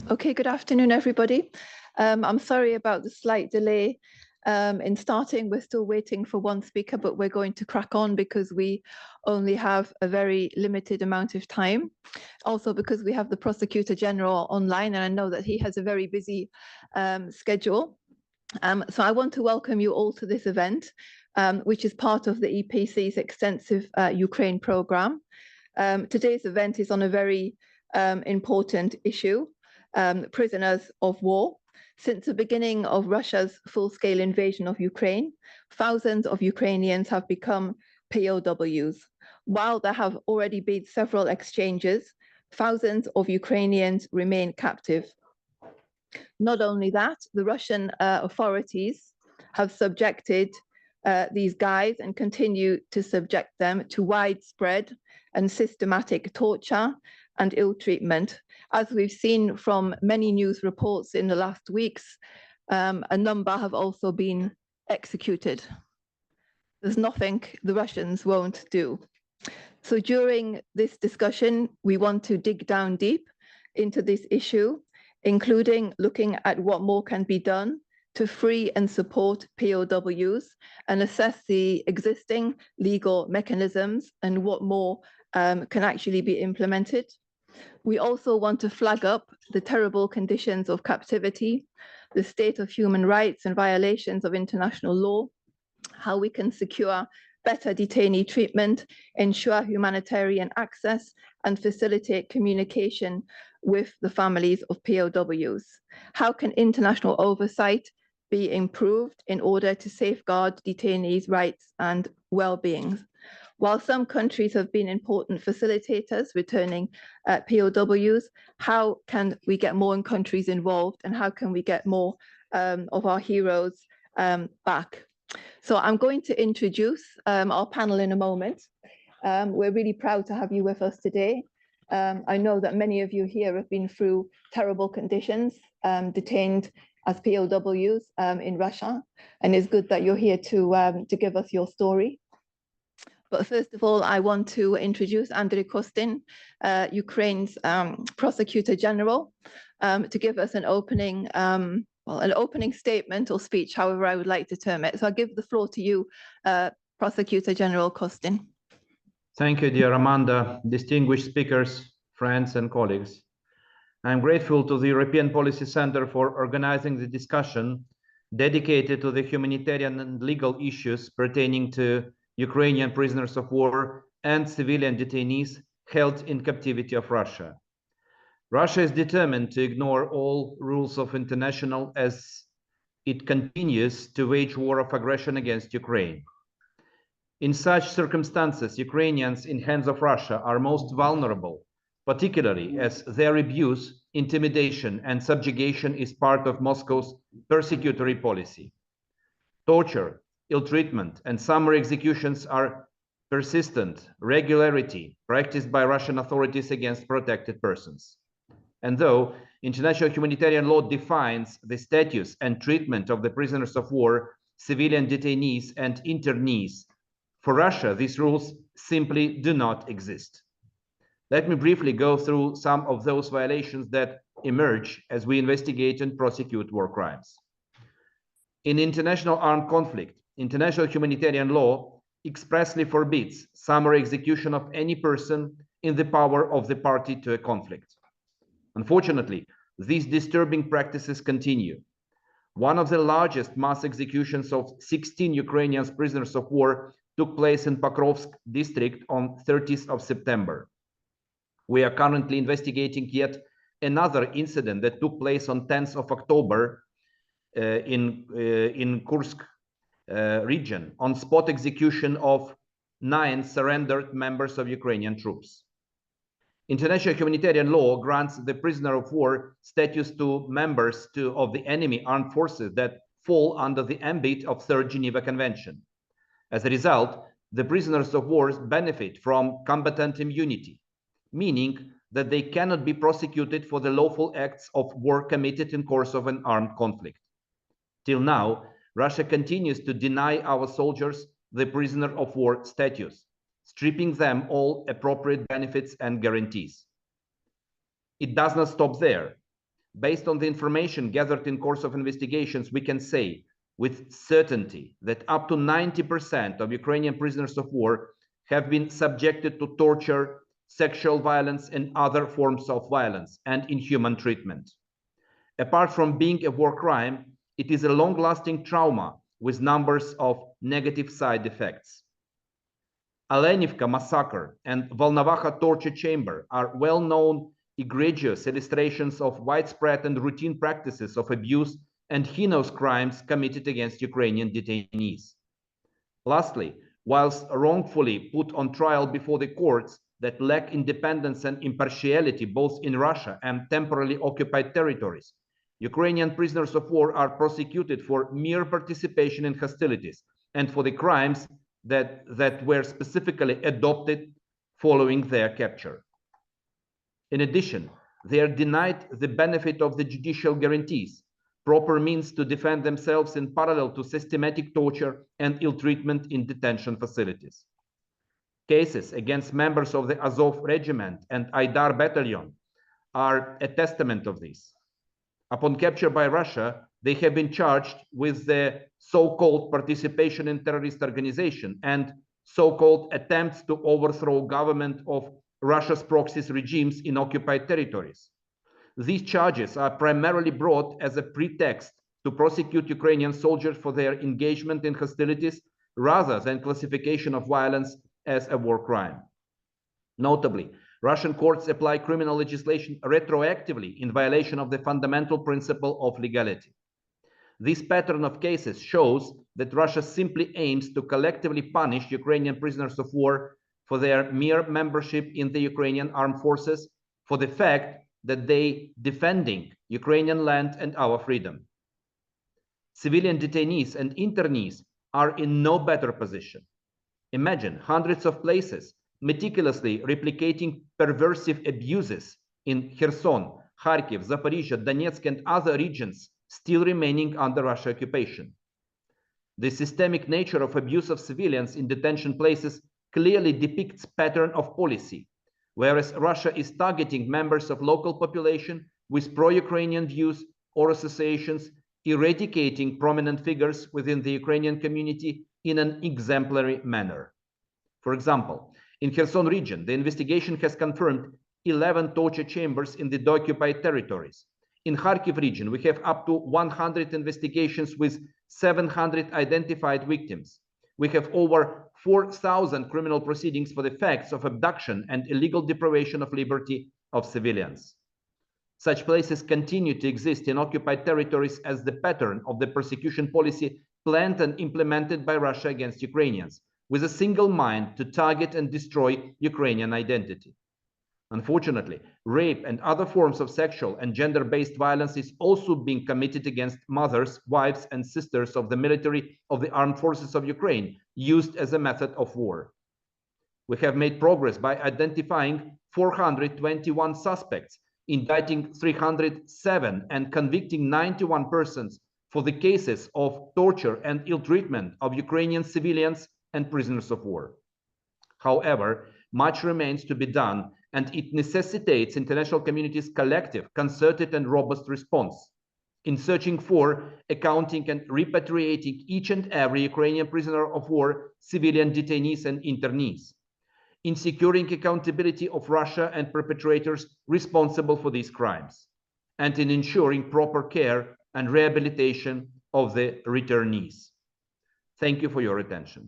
Okay, good afternoon, everybody. I'm sorry about the slight delay in starting. We're still waiting for one speaker, but we're going to crack on because we only have a very limited amount of time. Also because we have the Prosecutor General online, and I know that he has a very busy schedule. So I want to welcome you all to this event, which is part of the EPC's extensive Ukraine program. Today's event is on a very important issue. Prisoners of war. Since the beginning of Russia's full-scale invasion of Ukraine, thousands of Ukrainians have become POWs. While there have already been several exchanges, thousands of Ukrainians remain captive. Not only that, the Russian authorities have subjected these guys and continue to subject them to widespread and systematic torture and ill treatment. As we've seen from many news reports in the last weeks, a number have also been executed. There's nothing the Russians won't do. So during this discussion, we want to dig down deep into this issue, including looking at what more can be done to free and support POWs and assess the existing legal mechanisms and what more can actually be implemented. We also want to flag up the terrible conditions of captivity, the state of human rights and violations of international law, how we can secure better detainee treatment, ensure humanitarian access, and facilitate communication with the families of POWs. How can international oversight be improved in order to safeguard detainees' rights and well-being? While some countries have been important facilitators returning POWs, how can we get more countries involved, and how can we get more of our heroes back? So I'm going to introduce our panel in a moment. We're really proud to have you with us today. I know that many of you here have been through terrible conditions, detained as POWs in Russia, and it's good that you're here to give us your story. But first of all, I want to introduce Andriy Kostin, Ukraine's Prosecutor General, to give us an opening statement or speech, however I would like to term it. So I'll give the floor to you, Prosecutor General Kostin. Thank you, dear Amanda, distinguished speakers, friends and colleagues. I'm grateful to the European Policy Center for organizing the discussion dedicated to the humanitarian and legal issues pertaining to Ukrainian prisoners of war and civilian detainees held in captivity of Russia. Russia is determined to ignore all rules of international as it continues to wage war of aggression against Ukraine. In such circumstances, Ukrainians in hands of Russia are most vulnerable, particularly as their abuse, intimidation, and subjugation is part of Moscow's persecutory policy. Torture, ill-treatment, and summary executions are persistent regularity practiced by Russian authorities against protected persons. And though international humanitarian law defines the status and treatment of the prisoners of war, civilian detainees, and internees, for Russia, these rules simply do not exist. Let me briefly go through some of those violations that emerge as we investigate and prosecute war crimes. In international armed conflict, international humanitarian law expressly forbids summary execution of any person in the power of the party to a conflict. Unfortunately, these disturbing practices continue. One of the largest mass executions of 16 Ukrainian prisoners of war took place in Pokrovsk district on 30th of September. We are currently investigating yet another incident that took place on 10th of October in Kursk region, on spot execution of 9 surrendered members of Ukrainian troops. International humanitarian law grants the prisoner of war status to members of the enemy armed forces that fall under the ambit of Third Geneva Convention. As a result, the prisoners of war benefit from combatant immunity, meaning that they cannot be prosecuted for the lawful acts of war committed in course of an armed conflict. Till now, Russia continues to deny our soldiers the prisoner of war status, stripping them all appropriate benefits and guarantees. it does not stop there. Based on the information gathered in course of investigations, we can say with certainty that up to 90% of Ukrainian prisoners of war have been subjected to torture, sexual violence, and other forms of violence and inhuman treatment. Apart from being a war crime, it is a long-lasting trauma with numbers of negative side effects. Alenivka massacre and Volnovakha torture chamber are well-known egregious illustrations of widespread and routine practices of abuse and heinous crimes committed against Ukrainian detainees. Lastly, whilst wrongfully put on trial before the courts that lack independence and impartiality both in Russia and temporarily occupied territories, Ukrainian prisoners of war are prosecuted for mere participation in hostilities and for the crimes that were specifically adopted following their capture. In addition, they are denied the benefit of the judicial guarantees, proper means to defend themselves in parallel to systematic torture and ill-treatment in detention facilities. Cases against members of the Azov regiment and Aidar battalion are a testament of this. Upon capture by Russia, they have been charged with the so-called participation in terrorist organization and so-called attempts to overthrow government of Russia's proxy regimes in occupied territories. These charges are primarily brought as a pretext to prosecute Ukrainian soldiers for their engagement in hostilities rather than classification of violence as a war crime. Notably, Russian courts apply criminal legislation retroactively in violation of the fundamental principle of legality. This pattern of cases shows that Russia simply aims to collectively punish Ukrainian prisoners of war for their mere membership in the Ukrainian armed forces, for the fact that they defending Ukrainian land and our freedom. Civilian detainees and internees are in no better position. Imagine hundreds of places meticulously replicating perversive abuses in Kherson, Kharkiv, Zaporizhia, Donetsk, and other regions still remaining under Russian occupation. The systemic nature of abuse of civilians in detention places clearly depicts pattern of policy, whereas Russia is targeting members of local population with pro-Ukrainian views or associations, eradicating prominent figures within the Ukrainian community in an exemplary manner. For example, in Kherson region, the investigation has confirmed 11 torture chambers in the occupied territories. In Kharkiv region, we have up to 100 investigations with 700 identified victims. We have over 4,000 criminal proceedings for the facts of abduction and illegal deprivation of liberty of civilians. Such places continue to exist in occupied territories as the pattern of the persecution policy planned and implemented by Russia against Ukrainians, with a single mind to target and destroy Ukrainian identity. Unfortunately, rape and other forms of sexual and gender-based violence is also being committed against mothers, wives, and sisters of the military of the armed forces of Ukraine, used as a method of war. We have made progress by identifying 421 suspects, indicting 307 and convicting 91 persons for the cases of torture and ill-treatment of Ukrainian civilians and prisoners of war. However, much remains to be done, and it necessitates international community's collective, concerted, and robust response in searching for, accounting, and repatriating each and every Ukrainian prisoner of war, civilian detainees, and internees, in securing accountability of Russia and perpetrators responsible for these crimes, and in ensuring proper care and rehabilitation of the returnees. Thank you for your attention.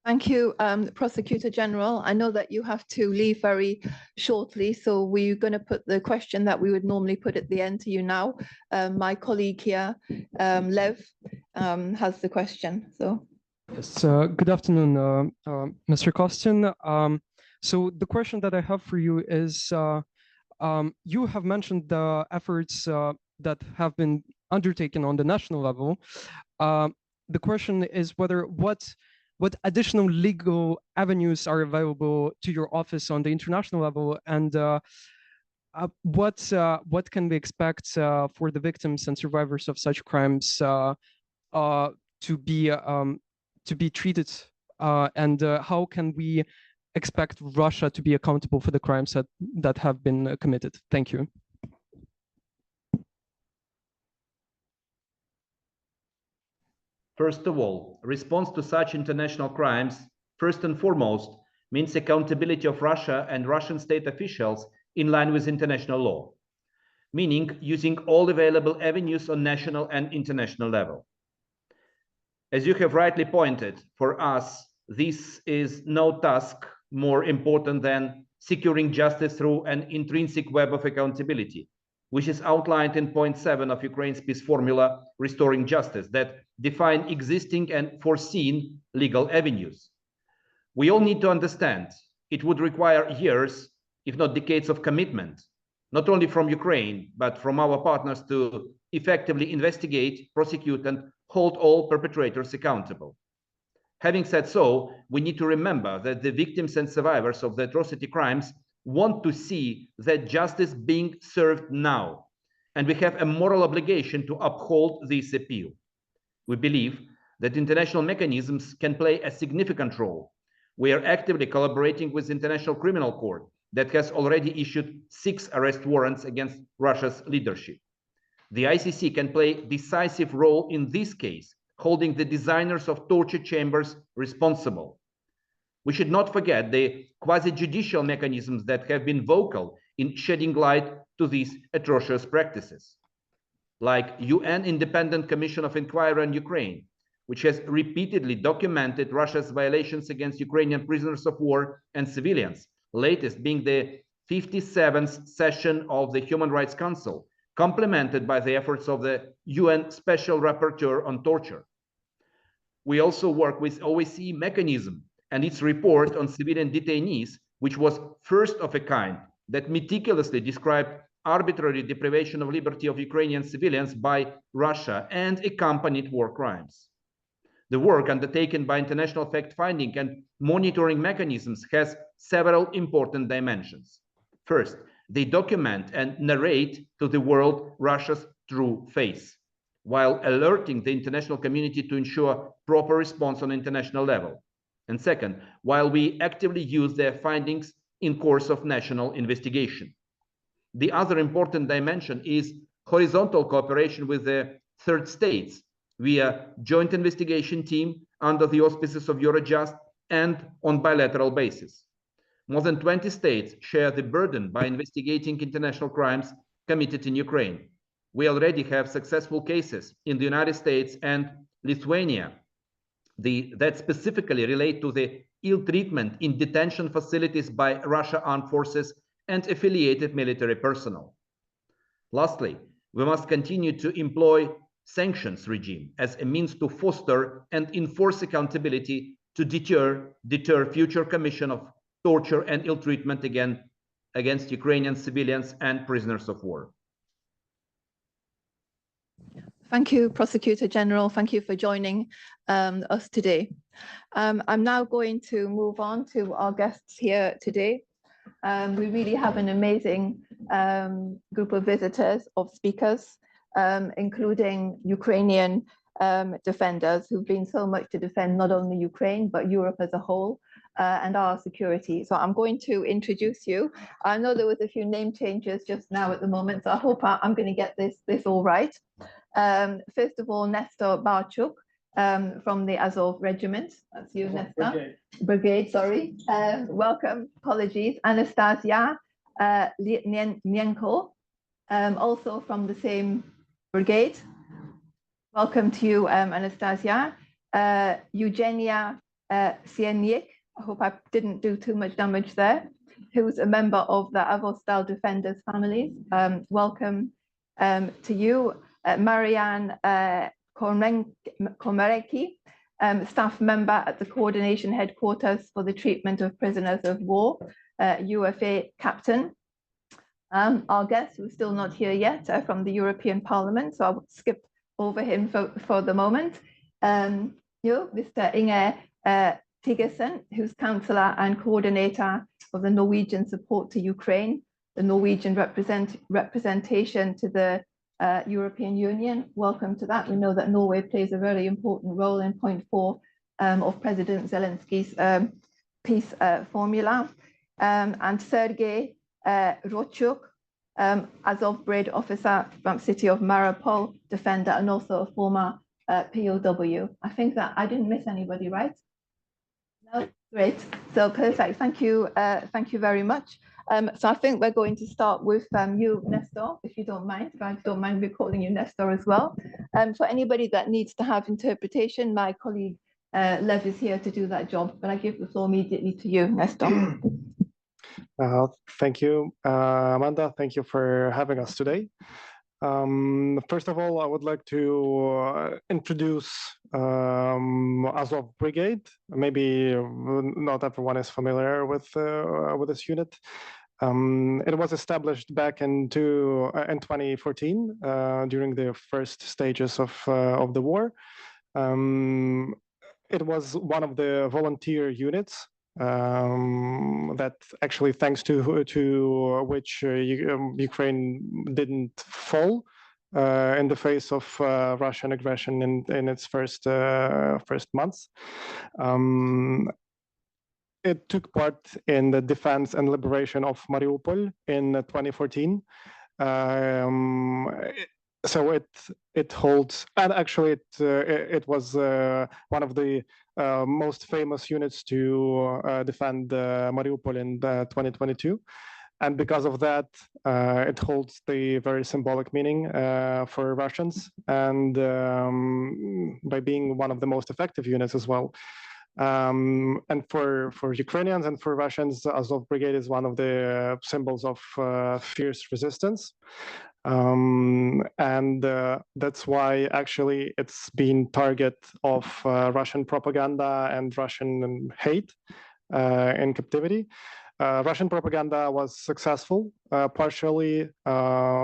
Thank you, Prosecutor General. I know that you have to leave very shortly, so we're going to put the question that we would normally put at the end to you now. My colleague here, Lev, has the question. So. Yes, good afternoon, Mr. Kostin. So the question that I have for you is, you have mentioned the efforts that have been undertaken on the national level. The question is whether what additional legal avenues are available to your office on the international level, and what can we expect for the victims and survivors of such crimes to be treated, and how can we expect Russia to be accountable for the crimes that have been committed? Thank you. First of all, response to such international crimes, first and foremost, means accountability of Russia and Russian state officials in line with international law, meaning using all available avenues on national and international level. As you have rightly pointed, for us, this is no task more important than securing justice through an intrinsic web of accountability, which is outlined in point 7 of Ukraine's peace formula, Restoring Justice, that define existing and foreseen legal avenues. We all need to understand it would require years, if not decades, of commitment, not only from Ukraine, but from our partners to effectively investigate, prosecute, and hold all perpetrators accountable. Having said so, we need to remember that the victims and survivors of the atrocity crimes want to see that justice being served now, and we have a moral obligation to uphold this appeal. We believe that international mechanisms can play a significant role. We are actively collaborating with the International Criminal Court that has already issued 6 arrest warrants against Russia's leadership. The ICC can play a decisive role in this case, holding the designers of torture chambers responsible. We should not forget the quasi-judicial mechanisms that have been vocal in shedding light to these atrocious practices, like UN Independent Commission of Inquiry on Ukraine, which has repeatedly documented Russia's violations against Ukrainian prisoners of war and civilians, latest being the 57th session of the Human Rights Council, complemented by the efforts of the UN Special Rapporteur on Torture. We also work with OSCE mechanism and its report on civilian detainees, which was first of a kind that meticulously described arbitrary deprivation of liberty of Ukrainian civilians by Russia and accompanied war crimes. The work undertaken by international fact-finding and monitoring mechanisms has several important dimensions. First, they document and narrate to the world Russia's true face, while alerting the international community to ensure proper response on international level. And second, while we actively use their findings in course of national investigation. The other important dimension is horizontal cooperation with the third states via joint investigation team under the auspices of Eurojust and on bilateral basis. More than 20 states share the burden by investigating international crimes committed in Ukraine. We already have successful cases in the United States and Lithuania that specifically relate to the ill treatment in detention facilities by Russian armed forces and affiliated military personnel. Lastly, we must continue to employ sanctions regime as a means to foster and enforce accountability to deter future commission of torture and ill treatment against Ukrainian civilians and prisoners of war. Thank you, Prosecutor General. Thank you for joining us today. I'm now going to move on to our guests here today. We really have an amazing group of visitors, of speakers, including Ukrainian defenders who've been so much to defend not only Ukraine, but Europe as a whole and our security. So I'm going to introduce you. I know there was a few name changes just now at the moment, so I hope I'm going to get this all right. First of all, Nestor Barchuk from the Azov Regiment. That's you, Nestor. Brigade, sorry. Welcome, apologies. Anastasia Lietnenko, also from the same brigade. Welcome to you, Anastasia. Eugenia Synelnyk, I hope I didn't do too much damage there, who's a member of the Azovstal Defenders Families. Welcome to you. Marianne Komareki, staff member at the Coordination Headquarters for the Treatment of Prisoners of War, UFA captain. Our guest, who's still not here yet, from the European Parliament, so I'll skip over him for the moment. Mr. Inge Tigersen, who's councillor and coordinator of the Norwegian support to Ukraine, the Norwegian representation to the European Union. Welcome to that. We know that Norway plays a very important role in point 4 of President Zelensky's peace formula, and Sergei Rochuk, Azov Brigade Officer from city of Mariupol, defender, and also a former POW. I think that I didn't miss anybody, right? No, great. So perfect. Thank you very much. So I think we're going to start with you, Nestor, if you don't mind. If I don't mind me calling you Nestor as well. For anybody that needs to have interpretation, my colleague Lev is here to do that job. But I give the floor immediately to you, Nestor. Thank you, Amanda. Thank you for having us today. First of all, I would like to introduce Azov Brigade. Maybe not everyone is familiar with this unit. It was established back in 2014 during the first stages of the war. It was one of the volunteer units that actually, thanks to which Ukraine didn't fall in the face of Russian aggression in its first months. It took part in the defense and liberation of Mariupol in 2014. So it holds, and actually it was one of the most famous units to defend Mariupol in 2022, and because of that, it holds the very symbolic meaning for Russians, and by being one of the most effective units as well. And for Ukrainians and for Russians, Azov Brigade is one of the symbols of fierce resistance. And that's why actually it's been target of Russian propaganda and Russian hate in captivity. Russian propaganda was successful, partially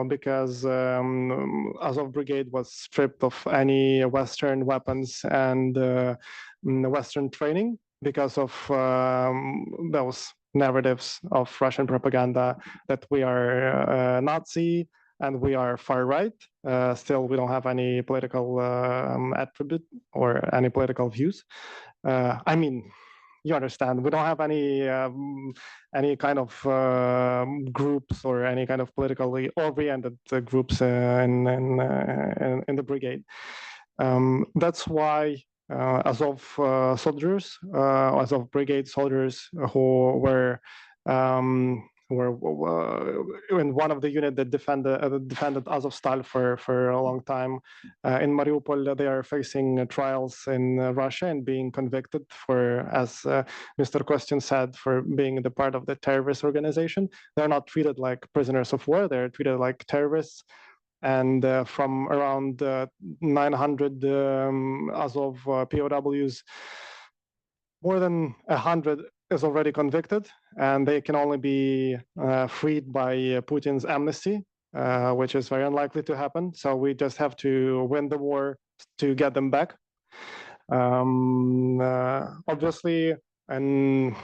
because Azov Brigade was stripped of any Western weapons and Western training because of those narratives of Russian propaganda that we are Nazi and we are far right. Still, we don't have any political attribute or any political views. I mean, you understand, we don't have any kind of groups or any kind of politically oriented groups in the brigade. That's why Azov soldiers, Azov Brigade soldiers who were in one of the units that defended Azovstal for a long time. In Mariupol, they are facing trials in Russia and being convicted for, as Mr. Kostin said, for being the part of the terrorist organization. They're not treated like prisoners of war, they're treated like terrorists. And from around 900 Azov POWs, more than 100 is already convicted, and they can only be freed by Putin's amnesty, which is very unlikely to happen. So we just have to win the war to get them back. Obviously, and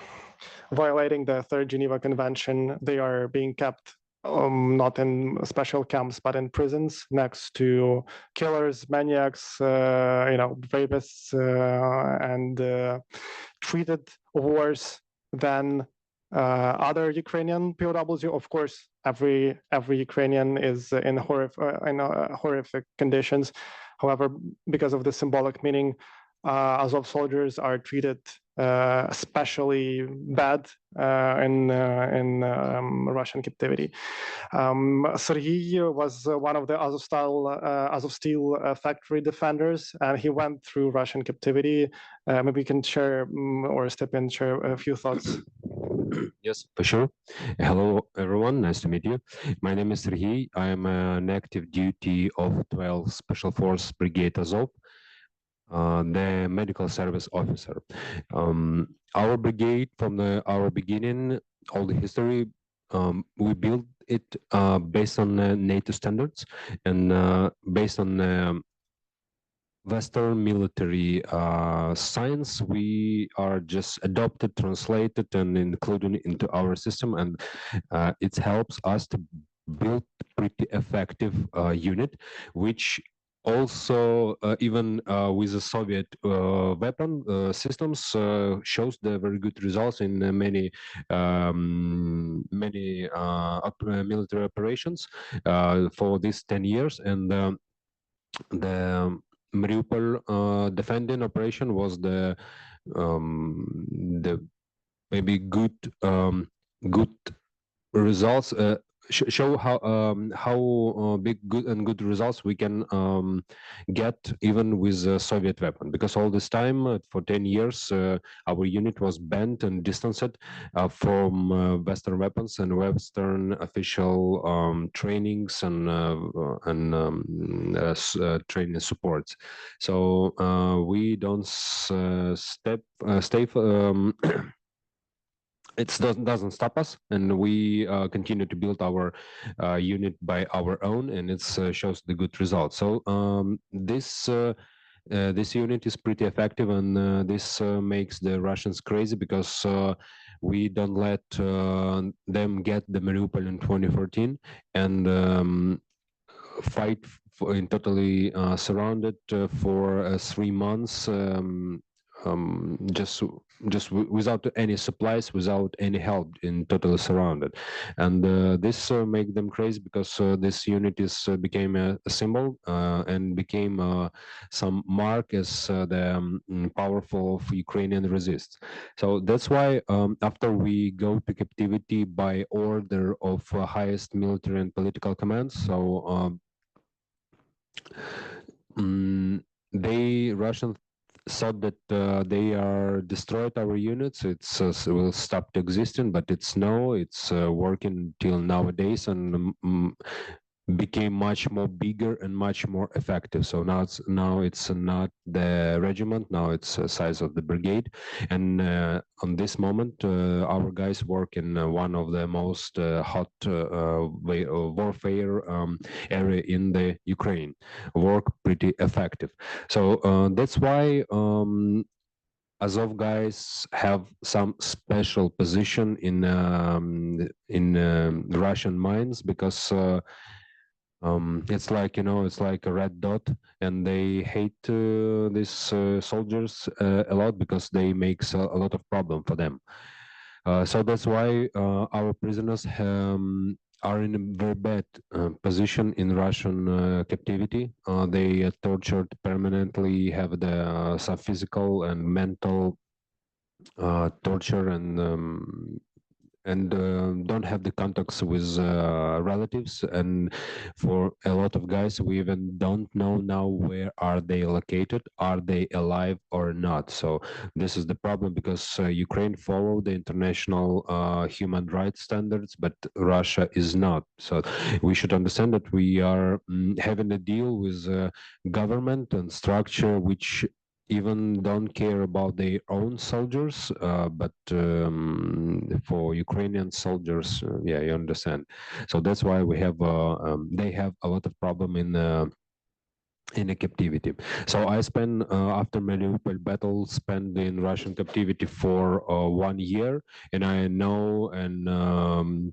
violating the Third Geneva Convention, they are being kept not in special camps, but in prisons next to killers, maniacs, rapists, and treated worse than other Ukrainian POWs. Of course, every Ukrainian is in horrific conditions. However, because of the symbolic meaning, Azov soldiers are treated especially bad in Russian captivity. Sergei was one of the Azovstal factory defenders, and he went through Russian captivity. Maybe you can share or step in, share a few thoughts. Yes, for sure. Hello, everyone. Nice to meet you. My name is Sergei. I am an active duty of 12 Special Force Brigade Azov. The medical service officer. Our brigade, from our beginning, all the history, we built it based on NATO standards and based on Western military science. We are just adopted, translated, and included into our system, and it helps us to build pretty effective unit, which also, even with the Soviet weapon systems, shows the very good results in many military operations for these 10 years. And the Mariupol defending operation was the maybe good results, show how big good results we can get even with a Soviet weapon, because all this time for 10 years our unit was banned and distanced from Western weapons and Western official trainings and training supports. So we don't stay it doesn't stop us, and we continue to build our unit by our own, and it shows the good results. So this unit is pretty effective, and this makes the Russians crazy, because we don't let them get the Mariupol in 2014 and fight in totally surrounded for 3 months, just without any supplies, without any help, in totally surrounded. And this make them crazy, because this unit is became a symbol and became some mark as the powerful of Ukrainian resist. So that's why after we go to captivity by order of highest military and political commands, so Russians thought that they are destroyed our units. It's will stop existing, but it's working till nowadays, and became much more bigger and much more effective. So now it's not the regiment, now it's the size of the brigade. And on this moment our guys work in one of the most hot warfare area in the Ukraine, work pretty effective. So that's why Azov guys have some special position in Russian minds, because it's like, it's like a red dot, and they hate these soldiers a lot, because they make a lot of problem for them. So that's why our prisoners are in a very bad position in Russian captivity. They are tortured permanently, have some physical and mental torture, and don't have the contacts with relatives. And for a lot of guys, we even don't know now where are they located, are they alive or not. So this is the problem, because Ukraine follow the international human rights standards, but Russia is not. So we should understand that we are having a deal with government and structure which even don't care about their own soldiers, but for Ukrainian soldiers, yeah, you understand. So that's why we have they have a lot of problem in a captivity. So I spent after Mariupol battle, spent in Russian captivity for 1 year, and I know and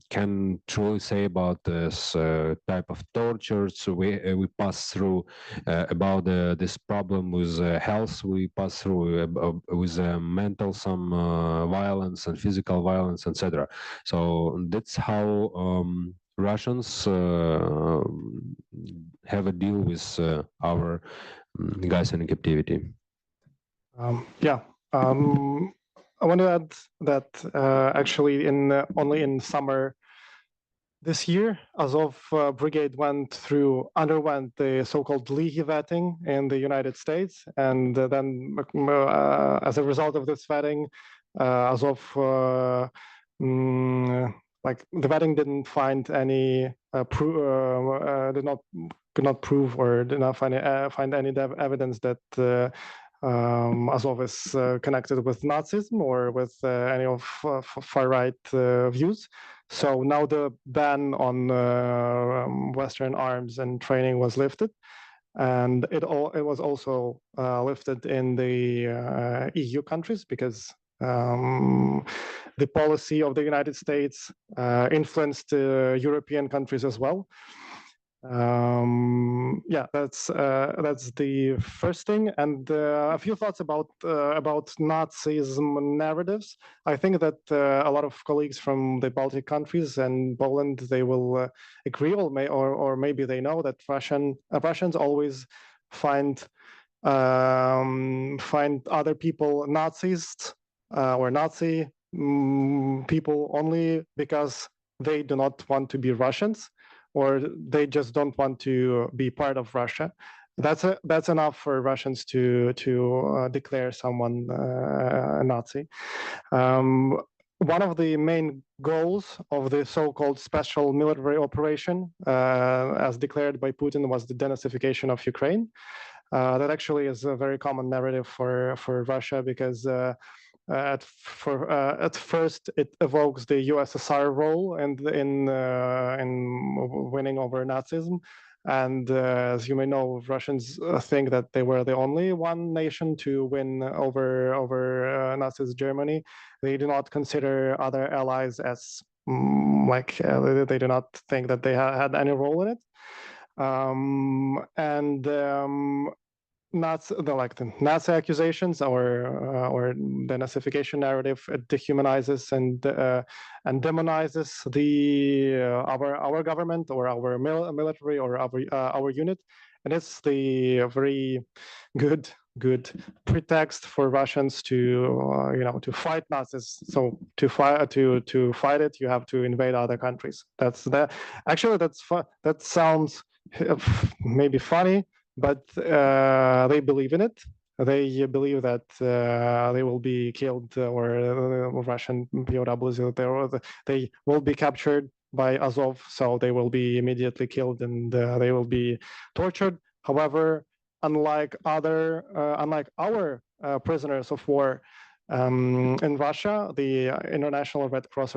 can truly say about this type of torture. So we pass through about this problem with health. We pass through with mental some violence and physical violence, etc. So that's how Russians have a deal with our guys in captivity. Yeah, I want to add that actually only in summer this year, Azov Brigade underwent the so-called leahy vetting in the United States, and then as a result of this vetting, Azov like the vetting didn't find any could not prove or did not find any evidence that Azov is connected with Nazism or with any of far-right views. So now the ban on Western arms and training was lifted, and it was also lifted in the EU countries, because the policy of the United States influenced European countries as well. Yeah, that's the first thing, and a few thoughts about Nazism narratives. I think that a lot of colleagues from the Baltic countries and Poland, they will agree, or maybe they know that Russians always find other people Nazis or Nazi people only because they do not want to be Russians, or they just don't want to be part of Russia. That's enough for Russians to declare someone a Nazi. One of the main goals of the so-called special military operation, as declared by Putin, was the denazification of Ukraine. That actually is a very common narrative for Russia, because at first it evokes the USSR role in winning over Nazism, and as you may know, Russians think that they were the only one nation to win over Nazi Germany. They do not consider other allies as they do not think that they had any role in it. The Nazi accusations or the Nazification narrative, it dehumanizes and demonizes our government or our military or our unit, and it's the very good pretext for Russians to to fight Nazis. So to fight it, you have to invade other countries. Actually, that sounds maybe funny, but they believe in it. They believe that they will be killed, or Russian POWs, they will be captured by Azov, so they will be immediately killed and they will be tortured. However, unlike our prisoners of war in Russia, the International Red Cross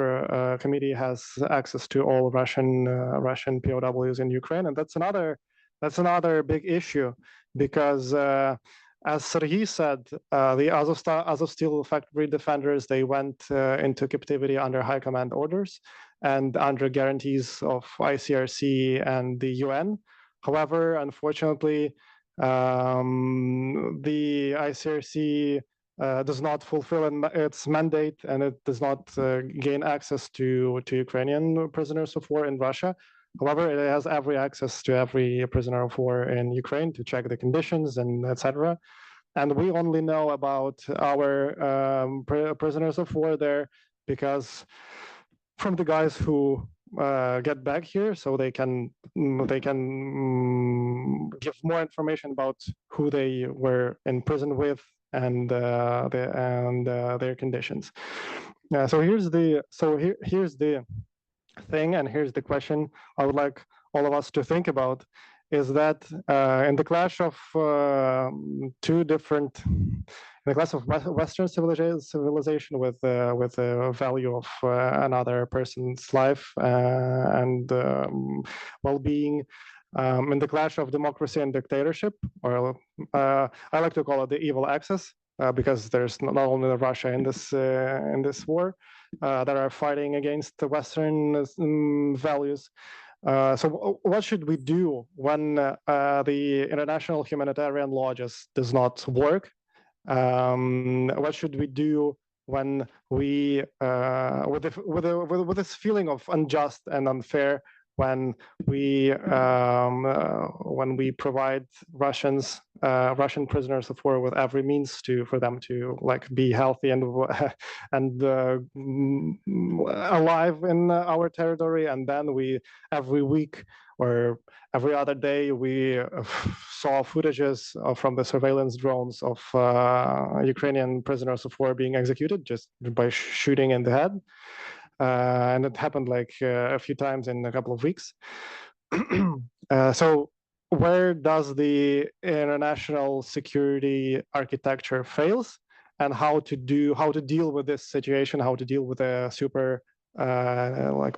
Committee has access to all Russian POWs in Ukraine, and that's another big issue, because as Serhiy said, the Azovstal factory defenders, they went into captivity under high command orders and under guarantees of ICRC and the UN. However, unfortunately, the ICRC does not fulfill its mandate, and it does not gain access to Ukrainian prisoners of war in Russia. However, it has every access to every prisoner of war in Ukraine to check the conditions and etc. And we only know about our prisoners of war there because from the guys who get back here, so they can give more information about who they were in prison with and their conditions. So here's the thing, and here's the question I would like all of us to think about, is that in the clash of Western civilization with the value of another person's life and well-being, in the clash of democracy and dictatorship, or I like to call it the evil axis, because there's not only Russia in this war that are fighting against the Western values. So what should we do when the international humanitarian law just does not work? What should we do when we, with this feeling of unjust and unfair, when we provide Russian prisoners of war with every means for them to be healthy and alive in our territory, and then every week or every other day we saw footages from the surveillance drones of Ukrainian prisoners of war being executed just by shooting in the head. And it happened a few times in a couple of weeks. So where does the international security architecture fails, and how to deal with this situation, how to deal with a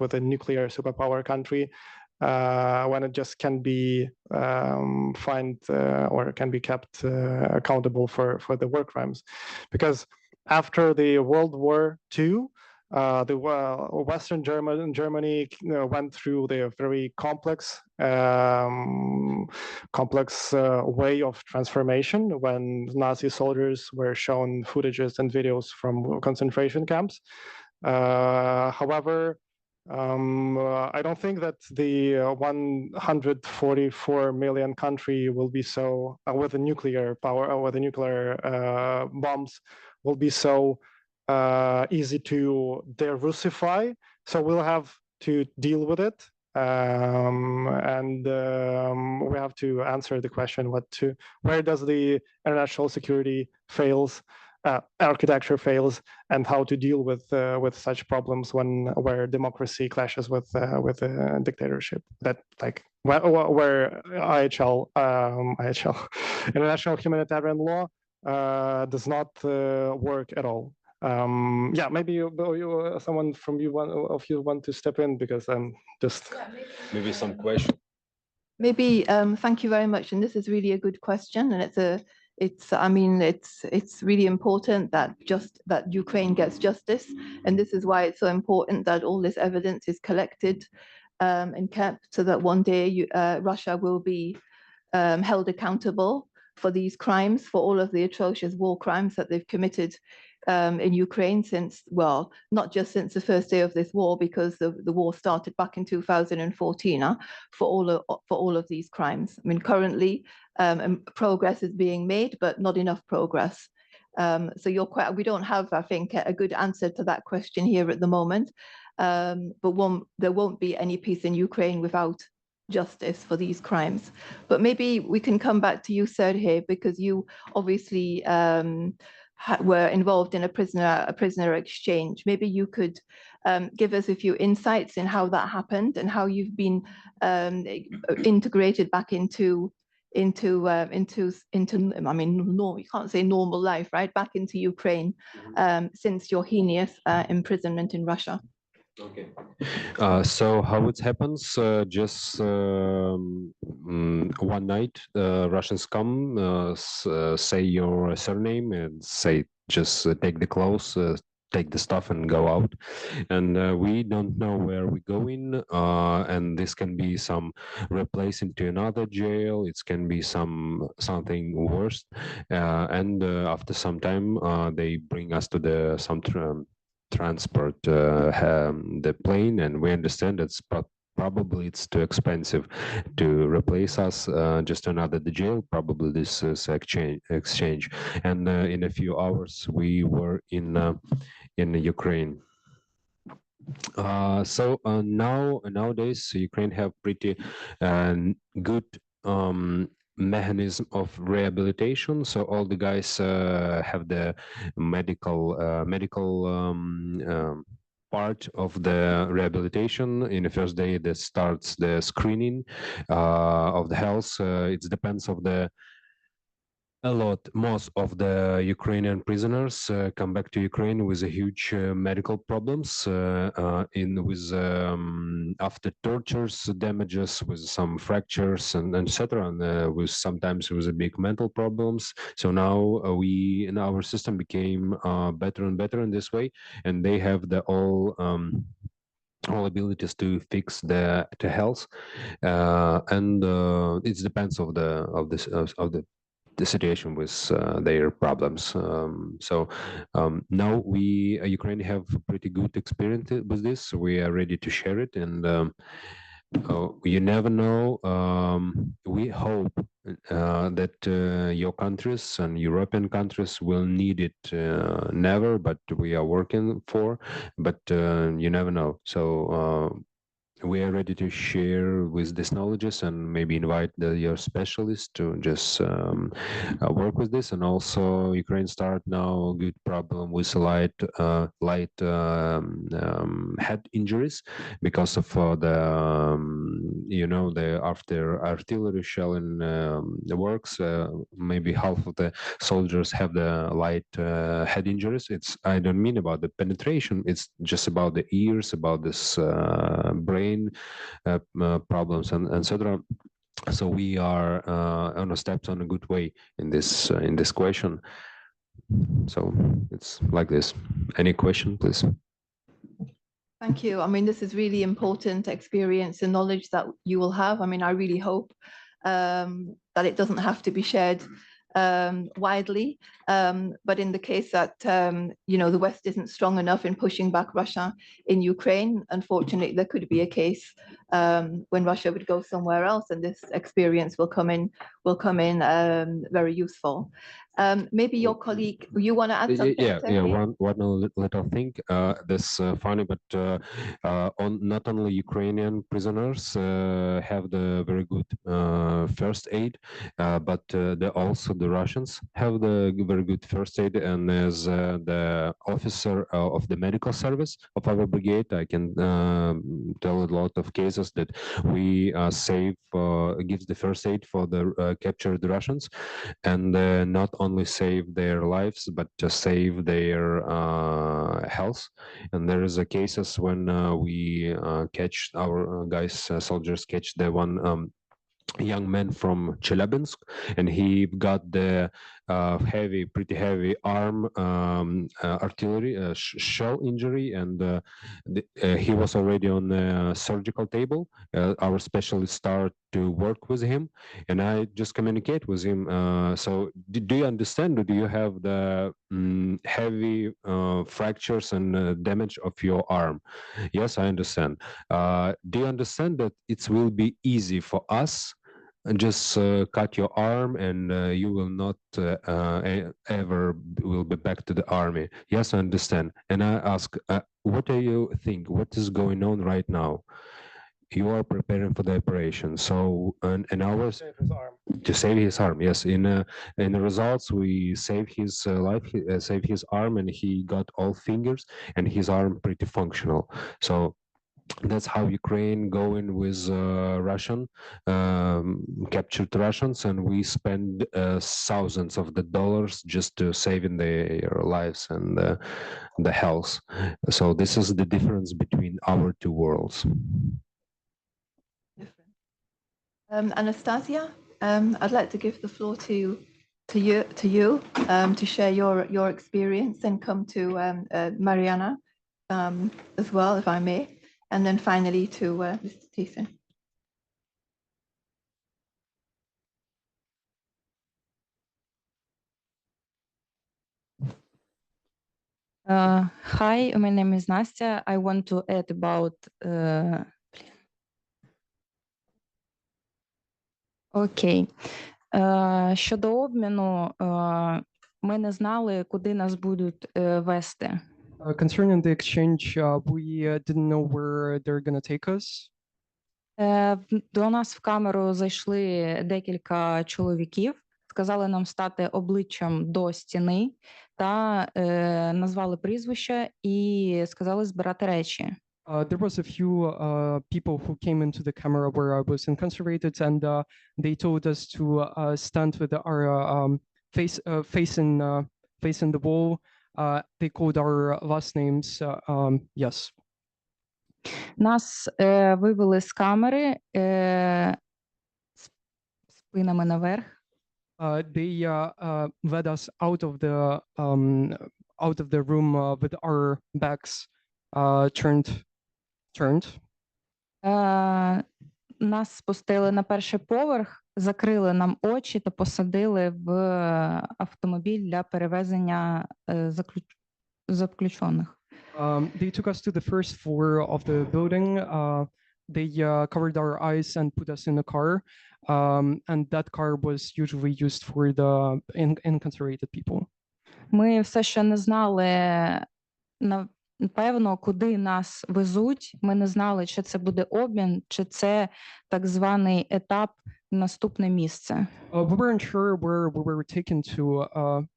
with a nuclear superpower country when it just can be fined or can be kept accountable for the war crimes? Because after the World War II, The Western Germany went through the very complex way of transformation when Nazi soldiers were shown footages and videos from concentration camps. However, I don't think that the 144 million country will be so with the nuclear power or with the nuclear bombs will be so easy to de-Russify. So we'll have to deal with it, and we have to answer the question: where does the international security fails? Architecture fails, and how to deal with such problems where democracy clashes with dictatorship. That like where IHL international humanitarian law does not work at all. Yeah, maybe someone from you want to step in, because I'm just maybe some question. Maybe thank you very much, and this is really a good question, and it's really important that Ukraine gets justice, and this is why it's so important that all this evidence is collected and kept, so that one day Russia will be held accountable for these crimes, for all of the atrocious war crimes that they've committed in Ukraine since, well, not just since the first day of this war, because the war started back in 2014, for all of these crimes. I mean, currently progress is being made, but not enough progress. So we don't have, I think, a good answer to that question here at the moment. But there won't be any peace in Ukraine without justice for these crimes. But maybe we can come back to you, Sergei, because you obviously were involved in a prisoner exchange. Maybe you could give us a few insights in how that happened and how you've been integrated back into I mean, you can't say normal life, right? Back into Ukraine since your heinous imprisonment in Russia. Okay. So how it happens? Just one night, Russians come, say your surname, and say just take the clothes, take the stuff, and go out. And we don't know where we're going. And this can be some replace into another jail. It can be something worse. And after some time, they bring us to some transport the plane, and we understand it's probably it's too expensive to replace us just another jail. Probably this is exchange, and in a few hours we were in Ukraine. So nowadays Ukraine have pretty good mechanism of rehabilitation. So all the guys have the medical part of the rehabilitation. In the first day that starts the screening of the health. It depends of most of the Ukrainian prisoners come back to Ukraine with a huge medical problems after tortures, damages, with some fractures and etc. And with sometimes with a big mental problems. So now we in our system became better and better in this way, and they have the all abilities to fix the health, and it depends of the situation with their problems. Now Ukraine have pretty good experience with this. We are ready to share it, and you never know. We hope that your countries and European countries will need it. Never, but we are working for. But you never know. So we are ready to share with these knowledges, and maybe invite your specialists to just work with this. And also Ukraine start now a good problem with light head injuries because of the after artillery shelling works. Maybe half of the soldiers have the light head injuries. I don't mean about the penetration. It's just about the ears, about this brain problems and etc. So we are on a steps on a good way in this question. So it's like this. Any question, please? Thank you. I mean, this is really important experience and knowledge that you will have. I mean, I really hope that it doesn't have to be shared widely. But in the case that, you know, the West isn't strong enough in pushing back Russia in Ukraine, unfortunately, there could be a case when Russia would go somewhere else, and this experience will come in very useful. Maybe your colleague, you want to add something? Yeah. One little thing. This funny, but not only Ukrainian prisoners have the very good first aid, but also the Russians have the very good first aid. And as the officer of the medical service of our brigade, I can tell a lot of cases that we gives the first aid for the captured Russians, and not only save their lives but just save their health. And there is a cases when we catch our soldiers catch the one young man from Chelyabinsk, and he got the pretty heavy arm artillery shell injury, and he was already on the surgical table. Our specialists start to work with him, and I just communicate with him. So do you understand, or do you have the heavy fractures and damage of your arm? Yes, I understand. Do you understand that it will be easy for us and just cut your arm, and you will not ever will be back to the army? Yes, I understand. And I ask, what do you think? What is going on right now? You are preparing for the operation, so an hour to save his arm. Yes, in the results, we save his life, save his arm, and he got all fingers, and his arm pretty functional. So that's how Ukraine going with Russian captured Russians, and we spend thousands of the dollars just to saving their lives and the health. So this is the difference between our two worlds. Anastasia, I'd like to give the floor to you to share your experience, and come to Mariana as well, if I may, and then finally to Mr. Thiessen. Hi, my name is Nastya. I want to add about щодо обміну, ми не знали, куди нас будуть вести. Concerning the exchange, we didn't know where they're going to take us. До нас в камеру зайшли декілька чоловіків, сказали нам стати обличчям до стіни та назвали прізвища і сказали збирати речі. There was a few people who came into the camera where I was incarcerated, and they told us to stand with our facing the wall. They called our last names. Yes. Нас вивели з камери спинами наверх. They led us out of the room with our backs turned. Нас спустили на перший поверх, закрили нам очі та посадили в автомобіль для перевезення заключених. They took us to the first floor of the building. They covered our eyes and put us in a car. And that car was usually used for the incarcerated people. Ми все ще не знали, напевно, куди нас везуть. Ми не знали, чи це буде обмін, чи це так званий етап, наступне місце. We weren't sure where we were taken to,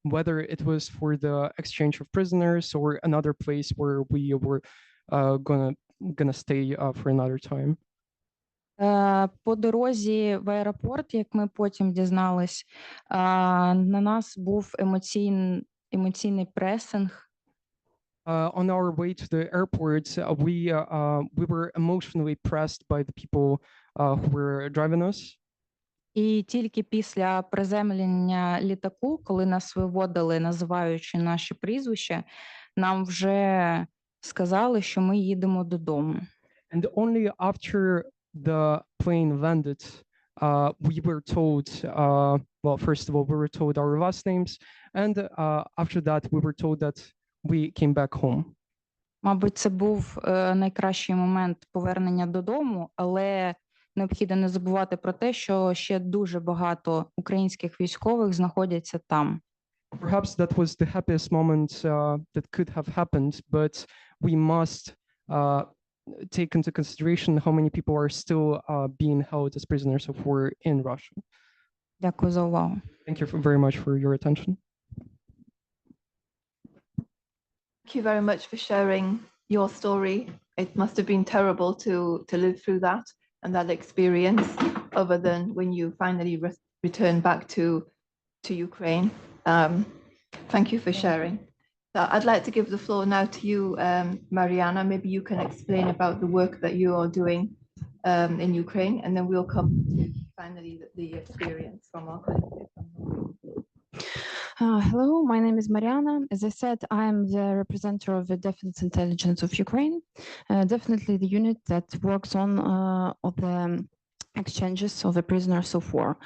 whether it was for the exchange of prisoners or another place where we were gonna stay for another time. По дорозі в аеропорт, як ми потім дізнались, на нас був емоційний пресинг. On our way to the airport, we were emotionally pressed by the people who were driving us. І тільки після приземлення літаку, коли нас виводили, називаючи наші прізвища, нам вже сказали, що ми їдемо додому. And only after the plane landed, we were told, well, first of all, we were told our last names, and after that, we were told that we came back home. Мабуть, це був найкращий момент повернення додому, але необхідно не забувати про те, що ще дуже багато українських військових знаходяться там. Perhaps that was the happiest moment that could have happened, but we must take into consideration how many people are still being held as prisoners of war in Russia. Дякую за увагу. Thank you very much for your attention. Thank you very much for sharing your story. It must have been terrible to live through that and that experience, other than when you finally return back to Ukraine. Thank you for sharing. So I'd like to give the floor now to you, Mariana. Maybe you can explain about the work that you are doing in Ukraine, and then we'll come to finally the experience from our collective. Hello, my name is Mariana. As I said, I am the representative of the Defense Intelligence of Ukraine, definitely the unit that works on the exchanges of the prisoners of war.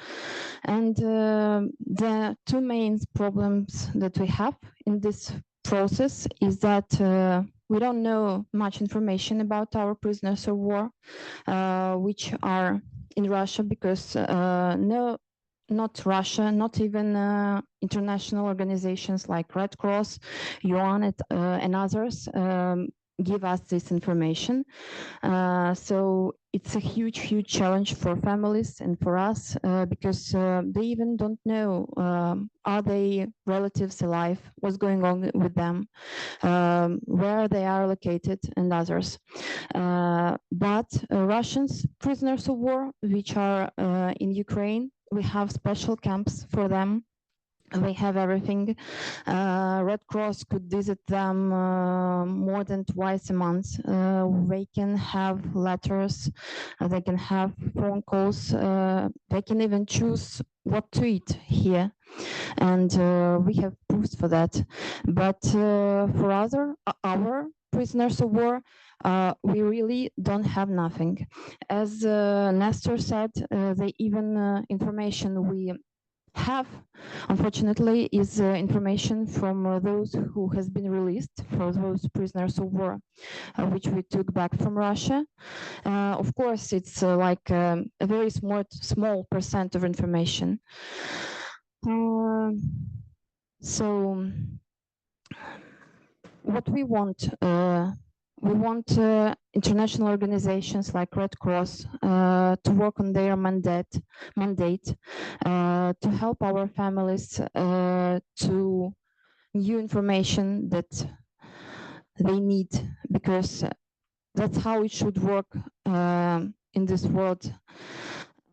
And the two main problems that we have in this process is that we don't know much information about our prisoners of war, which are in Russia, because not Russia, not even international organizations like Red Cross, UN, and others give us this information. So it's a huge challenge for families and for us, because they even don't know, are they relatives alive, what's going on with them, where they are located, and others. But Russians, prisoners of war, which are in Ukraine, we have special camps for them. They have everything. Red Cross could visit them more than twice a month. They can have letters, they can have phone calls, they can even choose what to eat here. And we have proofs for that. But for our prisoners of war, we really don't have nothing. As Nestor said, the even information we have, unfortunately, is information from those who has been released, for those prisoners of war, which we took back from Russia. Of course, it's like a very small percent of information. So what we want international organizations like Red Cross to work on their mandate to help our families to new information that they need, because that's how it should work in this world.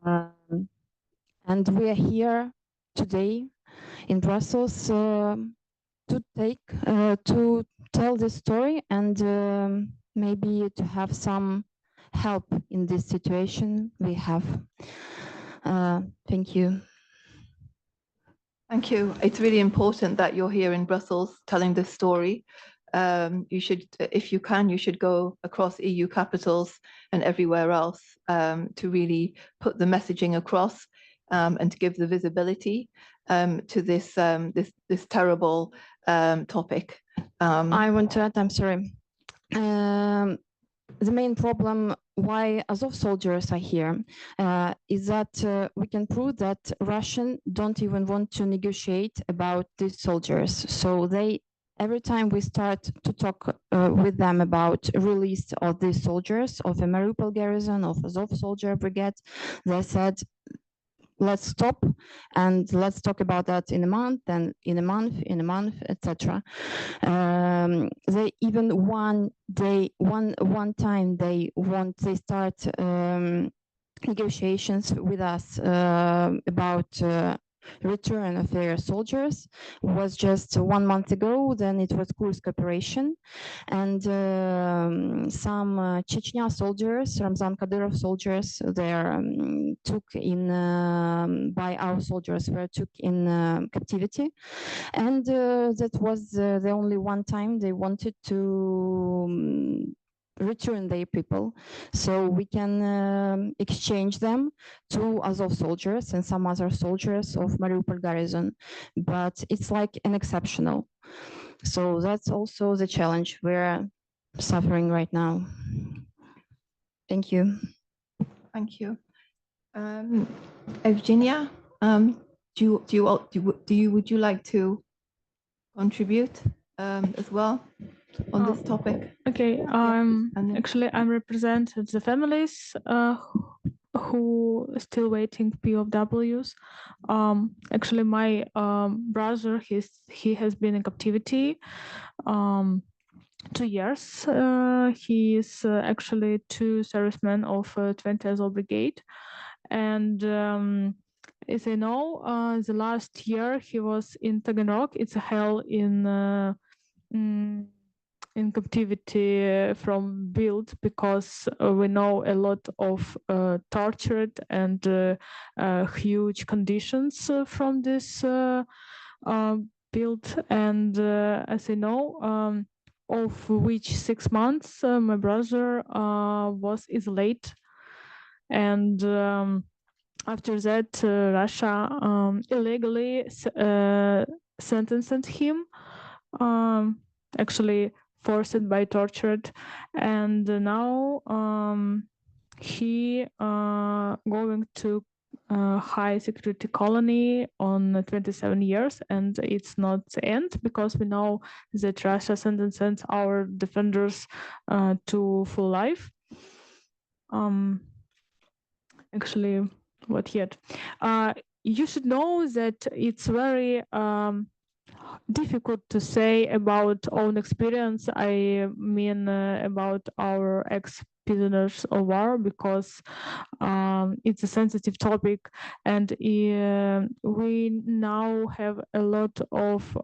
And we are here today in Brussels to tell this story and maybe to have some help in this situation we have. Thank you. Thank you. It's really important that you're here in Brussels telling this story. You should, if you can, you should go across EU capitals and everywhere else to really put the messaging across and to give the visibility to this terrible topic. I want to add, I'm sorry. The main problem why Azov soldiers are here is that we can prove that Russians don't even want to negotiate about these soldiers. So every time we start to talk with them about release of these soldiers, of the Mariupol garrison, of Azov soldier brigade, they said, let's stop and let's talk about that in a month, and in a month, etc. They even one time they start negotiations with us about return of their soldiers. Was just 1 month ago. Then it was Kursk operation, and some Chechnya soldiers, Ramzan Kadyrov soldiers, they took in by our soldiers were took in captivity, and that was the only one time they wanted to return their people. So we can exchange them to Azov soldiers and some other soldiers of Mariupol garrison, but it's like an exceptional. So that's also the challenge we're suffering right now. Thank you. Thank you. Eugenia, would you like to contribute as well on this topic? Okay, actually I'm representing the families who are still waiting POWs. Actually, my brother, he has been in captivity 2 years. He is actually two servicemen of 20 Azov Brigade, and as I know, the last year he was in Taganrog. It's a hell in captivity from build, because we know a lot of tortured and huge conditions from this build. And as I know, of which 6 months my brother was isolated, and after that Russia illegally sentenced him, actually forced by tortured, and now he going to high security colony on 27 years, and it's not the end, because we know that Russia sentences our defenders to full life. Actually, what yet? You should know that it's very difficult to say about own experience. I mean about our ex-prisoners of war, because it's a sensitive topic, and we now have a lot of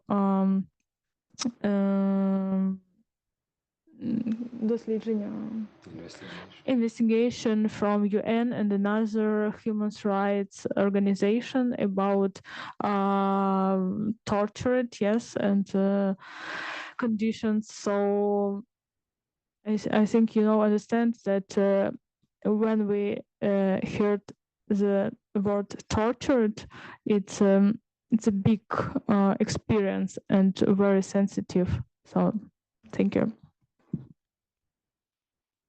investigation from UN and another human rights organization about tortured, yes, and conditions. So I think understand that when we heard the word tortured, it's a big experience and very sensitive. So thank you.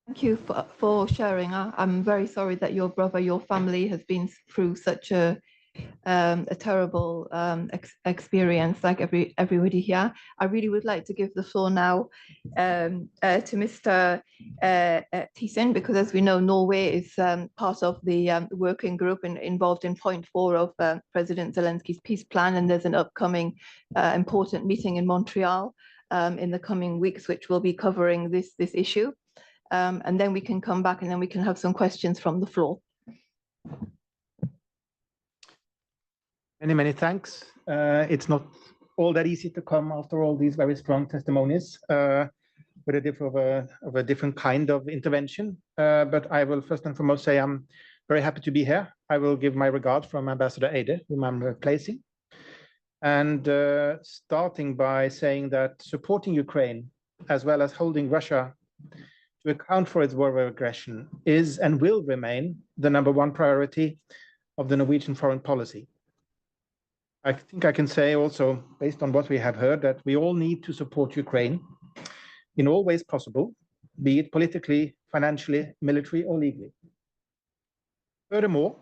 Thank you for sharing. I'm very sorry that your brother, your family has been through such a terrible experience, like everybody here. I really would like to give the floor now to Mr. Thyssen, because as we know, Norway is part of the working group involved in point 4 of President Zelensky's peace plan, and there's an upcoming important meeting in Montreal in the coming weeks, which will be covering this issue. And then we can come back and then we can have some questions from the floor. Many thanks. It's not all that easy to come after all these very strong testimonies with a different kind of intervention. But I will first and foremost say I'm very happy to be here. I will give my regards from Ambassador Eide, whom I'm replacing. And starting by saying that supporting Ukraine, as well as holding Russia to account for its war of aggression, is and will remain the #1 priority of the Norwegian foreign policy. I think I can say also, based on what we have heard, that we all need to support Ukraine in all ways possible, be it politically, financially, military, or legally. Furthermore,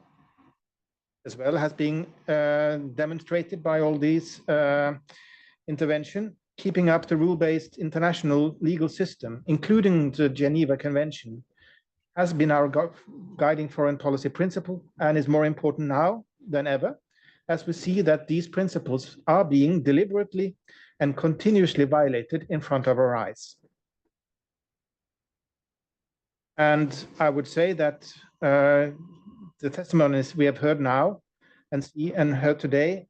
as well has been demonstrated by all these intervention, keeping up the rule-based international legal system, including the Geneva Convention, has been our guiding foreign policy principle, and is more important now than ever, as we see that these principles are being deliberately and continuously violated in front of our eyes. And I would say that the testimonies we have heard now and heard today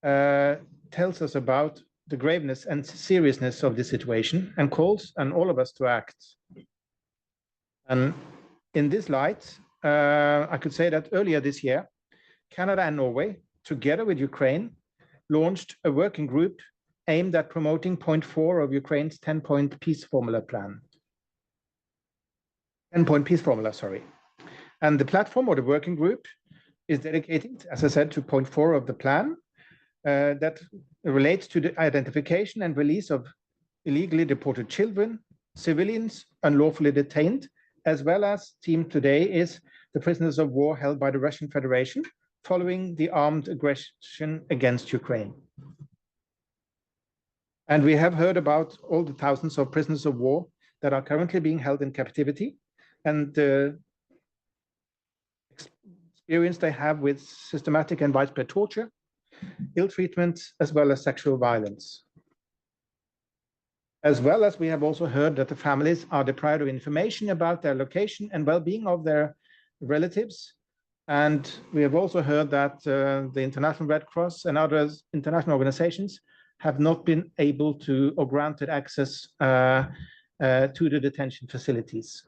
tells us about the graveness and seriousness of this situation, and calls on all of us to act. And in this light, I could say that earlier this year, Canada and Norway, together with Ukraine, launched a working group aimed at promoting point 4 of Ukraine's 10-point peace formula plan. 10-point peace formula, sorry. And the platform or the working group is dedicated, as I said, to point 4 of the plan that relates to the identification and release of illegally deported children, civilians, unlawfully detained, as well as theme today is the prisoners of war held by the Russian Federation following the armed aggression against Ukraine. And we have heard about all the thousands of prisoners of war that are currently being held in captivity and the experience they have with systematic and widespread torture, ill treatment, as well as sexual violence. As well as we have also heard that the families are deprived of information about their location and well-being of their relatives. And we have also heard that the International Red Cross and other international organizations have not been able to or granted access to the detention facilities.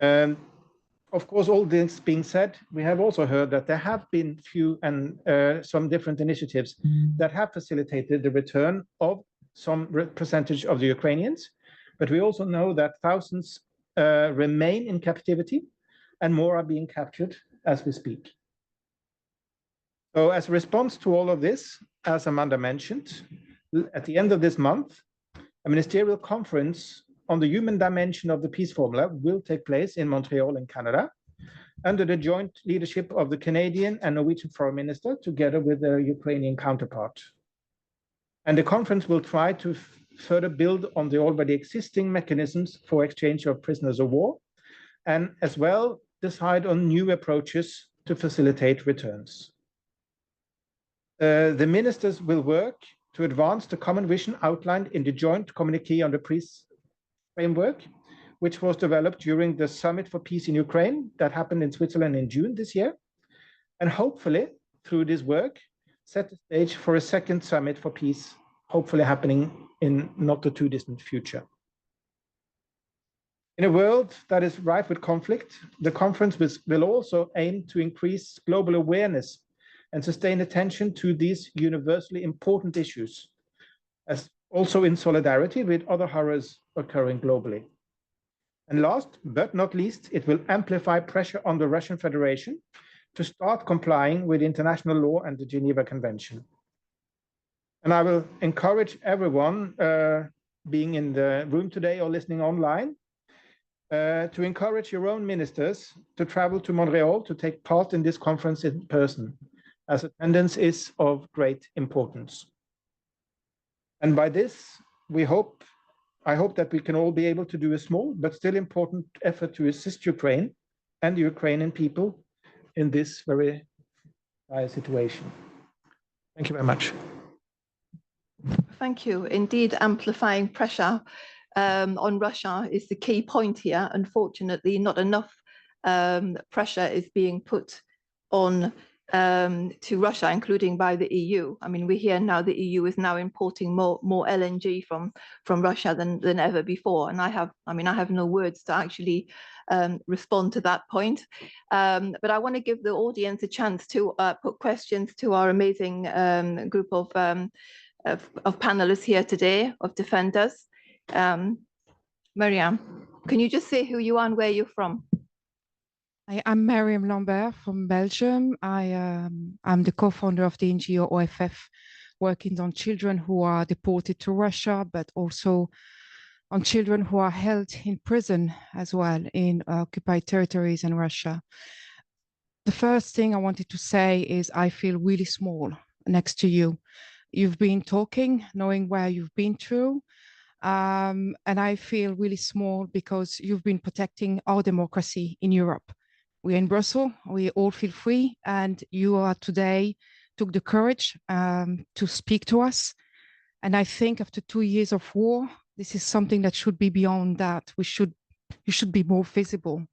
Of course, all this being said, we have also heard that there have been few and some different initiatives that have facilitated the return of some percentage of the Ukrainians, but we also know that thousands remain in captivity and more are being captured as we speak. So as a response to all of this, as Amanda mentioned, at the end of this month, a ministerial conference on the human dimension of the peace formula will take place in Montreal in Canada under the joint leadership of the Canadian and Norwegian foreign minister together with their Ukrainian counterpart. And the conference will try to further build on the already existing mechanisms for exchange of prisoners of war and as well decide on new approaches to facilitate returns. The ministers will work to advance the common vision outlined in the joint communiqué on the peace framework, which was developed during the Summit for Peace in Ukraine that happened in Switzerland in June this year. And hopefully, through this work, set the stage for a second Summit for Peace, hopefully happening in not the too distant future. In a world that is rife with conflict, the conference will also aim to increase global awareness and sustain attention to these universally important issues, as also in solidarity with other horrors occurring globally. And last but not least, it will amplify pressure on the Russian Federation to start complying with international law and the Geneva Convention. And I will encourage everyone being in the room today or listening online to encourage your own ministers to travel to Montreal to take part in this conference in person, as attendance is of great importance. And by this, I hope that we can all be able to do a small but still important effort to assist Ukraine and the Ukrainian people in this very dire situation. Thank you very much. Thank you. Indeed, amplifying pressure on Russia is the key point here. Unfortunately, not enough pressure is being put on to Russia, including by the EU. I mean, we hear now the EU is now importing more LNG from Russia than ever before, and I have no words to actually respond to that point. But I want to give the audience a chance to put questions to our amazing group of panelists here today, of defenders. Mariam, can you just say who you are and where you're from? I'm Mariam Lambert from Belgium. I'm the co-founder of the NGO OFF, working on children who are deported to Russia, but also on children who are held in prison as well in occupied territories in Russia. The first thing I wanted to say is I feel really small next to you. You've been talking, knowing where you've been through, and I feel really small because you've been protecting our democracy in Europe. We're in Brussels, we all feel free, and you are today took the courage to speak to us. And I think after 2 years of war, this is something that should be beyond that. You should be more visible.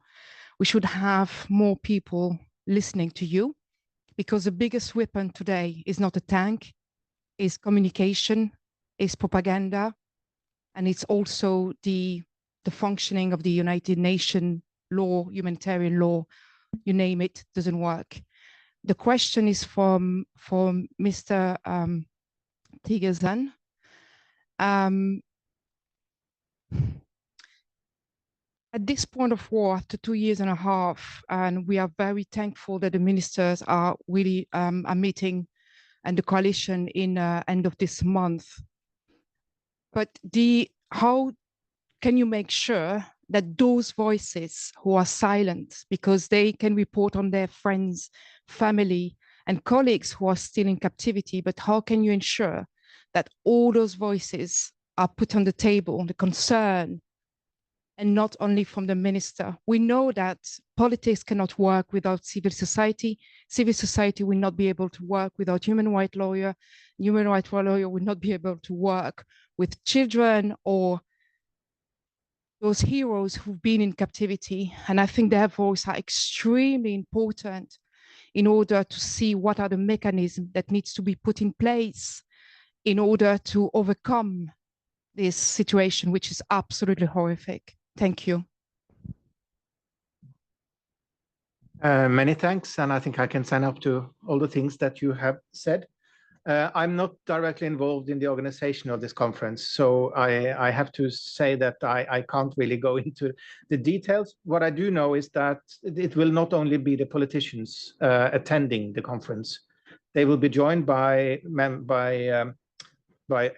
We should have more people listening to you, because the biggest weapon today is not a tank, is communication, is propaganda, and it's also the functioning of the United Nations law, humanitarian law, you name it, doesn't work. The question is from Mr. Kozhekin. At this point of war, after 2.5 years, and we are very thankful that the ministers are really are meeting and the coalition in end of this month. But how can you make sure that those voices who are silent because they can report on their friends, family, and colleagues who are still in captivity, but how can you ensure that all those voices are put on the table, the concern, and not only from the minister? We know that politics cannot work without civil society. Civil society will not be able to work without human rights lawyer. Human rights lawyer will not be able to work with children or those heroes who've been in captivity. And I think their voice are extremely important in order to see what are the mechanisms that needs to be put in place in order to overcome this situation, which is absolutely horrific. Thank you. Many thanks, and I think I can sign up to all the things that you have said. I'm not directly involved in the organization of this conference, so I have to say that I can't really go into the details. What I do know is that it will not only be the politicians attending the conference. They will be joined by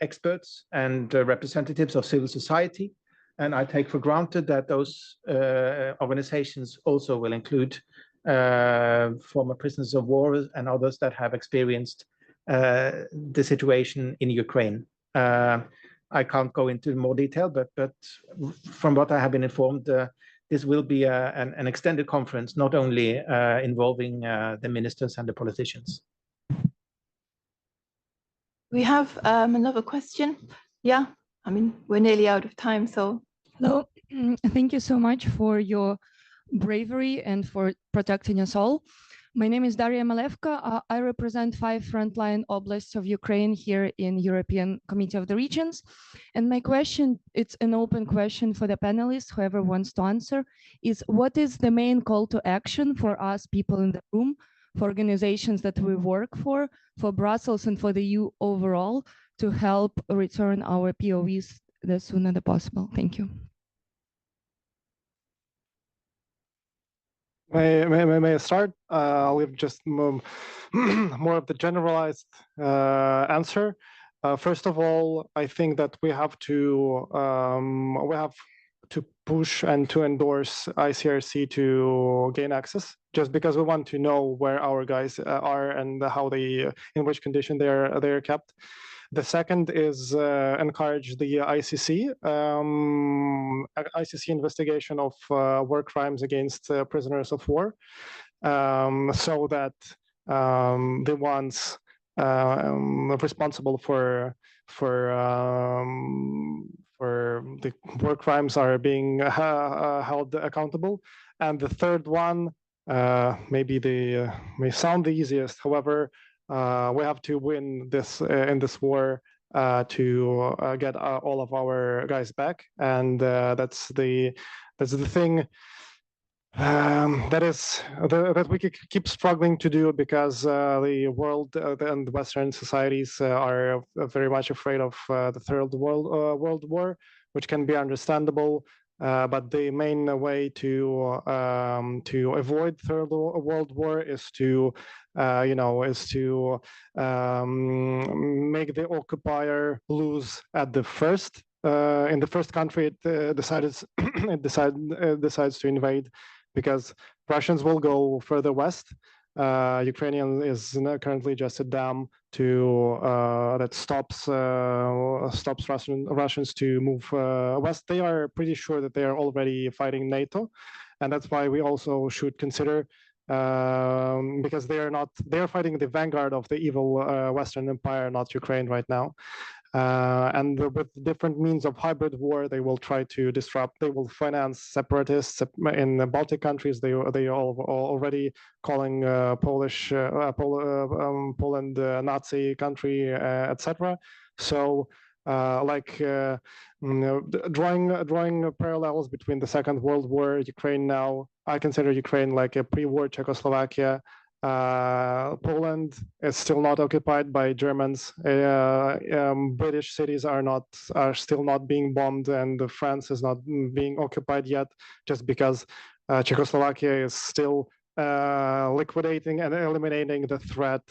experts and representatives of civil society, and I take for granted that those organizations also will include former prisoners of war and others that have experienced the situation in Ukraine. I can't go into more detail, but from what I have been informed, this will be an extended conference, not only involving the ministers and the politicians. We have another question. Yeah, I mean, we're nearly out of time, so. Hello, thank you so much for your bravery and for protecting us all. My name is Daria Malevka. I represent 5 frontline oblasts of Ukraine here in European Committee of the Regions. And my question, it's an open question for the panelists, whoever wants to answer, is what is the main call to action for us people in the room, for organizations that we work for Brussels and for the EU overall to help return our POWs the sooner the possible? Thank you. May I start? I'll give just more of the generalized answer. First of all, I think that we have to push and to endorse ICRC to gain access, just because we want to know where our guys are and how they, in which condition they are kept. The second is encourage the ICC investigation of war crimes against prisoners of war, so that the ones responsible for the war crimes are being held accountable. And the third one, may sound the easiest, however, we have to win this in this war to get all of our guys back, and that's the thing that we keep struggling to do, because the world and Western societies are very much afraid of the Third World War, which can be understandable. But the main way to avoid Third World War is to make the occupier lose at the first in the first country it decides to invade, because Russians will go further west. Ukrainian is currently just a dam that stops Russians to move west. They are pretty sure that they are already fighting NATO, and that's why we also should consider, because they are fighting the vanguard of the evil Western Empire, not Ukraine right now. And with different means of hybrid war, they will try to disrupt. They will finance separatists in the Baltic countries. They are already calling Poland Nazi country, etc. So, drawing parallels between the Second World War, Ukraine now, I consider Ukraine like a pre-war Czechoslovakia. Poland is still not occupied by Germans. British cities are still not being bombed, and France is not being occupied yet, just because Czechoslovakia is still liquidating and eliminating the threat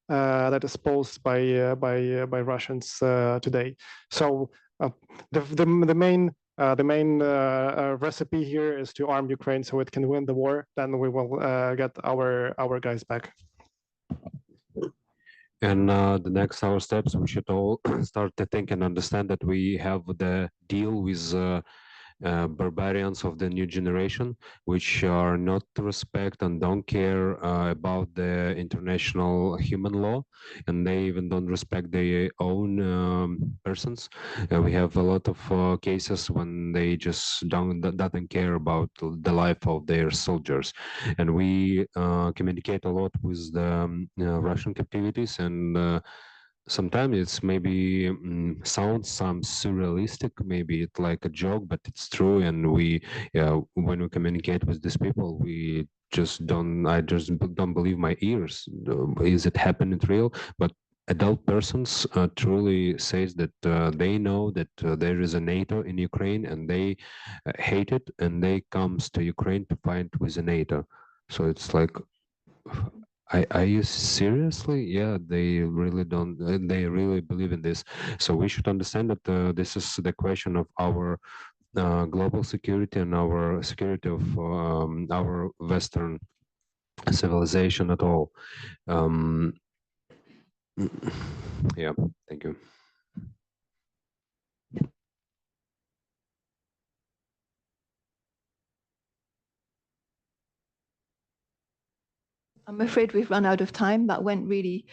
that is posed by Russians today. So the main recipe here is to arm Ukraine so it can win the war. Then we will get our guys back. And the next our steps, we should all start to think and understand that we have the deal with barbarians of the new generation, which are not to respect and don't care about the international human law, and they even don't respect their own persons. We have a lot of cases when they just doesn't care about the life of their soldiers, and we communicate a lot with the Russian captivities, and sometimes it's maybe sounds some surrealistic, maybe it's like a joke, but it's true. And we, when we communicate with these people, we just don't, I just don't believe my ears. Is it happening real? But adult persons truly says that they know that there is a NATO in Ukraine, and they hate it, and they comes to Ukraine to fight with the NATO. So it's like, are you seriously? Yeah, they really don't. They really believe in this. So we should understand that this is the question of our global security and our security of our Western civilization at all. Yeah, thank you. I'm afraid we've run out of time. That went really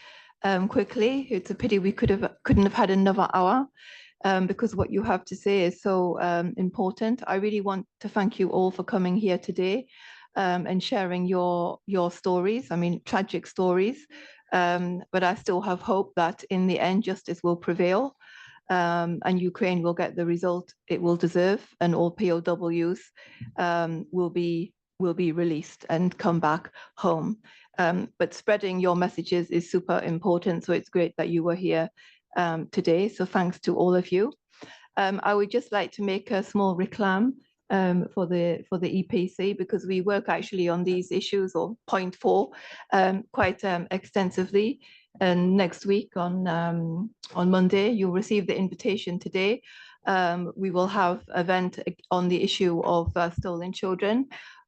quickly. It's a pity we couldn't have had another hour because what you have to say is so important. I really want to thank you all for coming here today and sharing your stories. I mean, tragic stories, but I still have hope that in the end justice will prevail and Ukraine will get the result it will deserve, and all POWs will be released and come back home. But spreading your messages is super important. So it's great that you were here today. So thanks to all of you. I would just like to make a small reclam for the EPC, because we work actually on these issues, or point 4, quite extensively. And next week on Monday, you'll receive the invitation today. We will have an event on the issue of stolen children.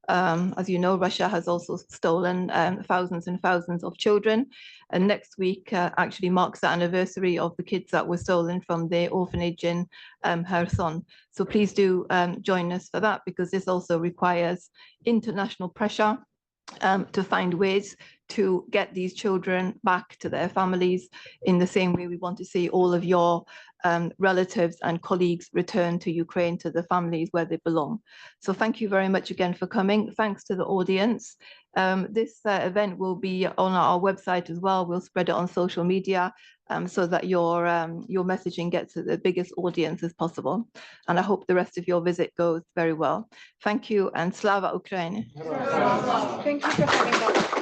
As you know, Russia has also stolen thousands and thousands of children. And next week actually marks the anniversary of the kids that were stolen from the orphanage in Kherson. So please do join us for that, because this also requires international pressure to find ways to get these children back to their families, in the same way we want to see all of your relatives and colleagues return to Ukraine, to the families where they belong. So thank you very much again for coming. Thanks to the audience. This event will be on our website as well. We'll spread it on social media so that your messaging gets to the biggest audience as possible. And I hope the rest of your visit goes very well. Thank you, and Slava Ukraini. Thank you for having us.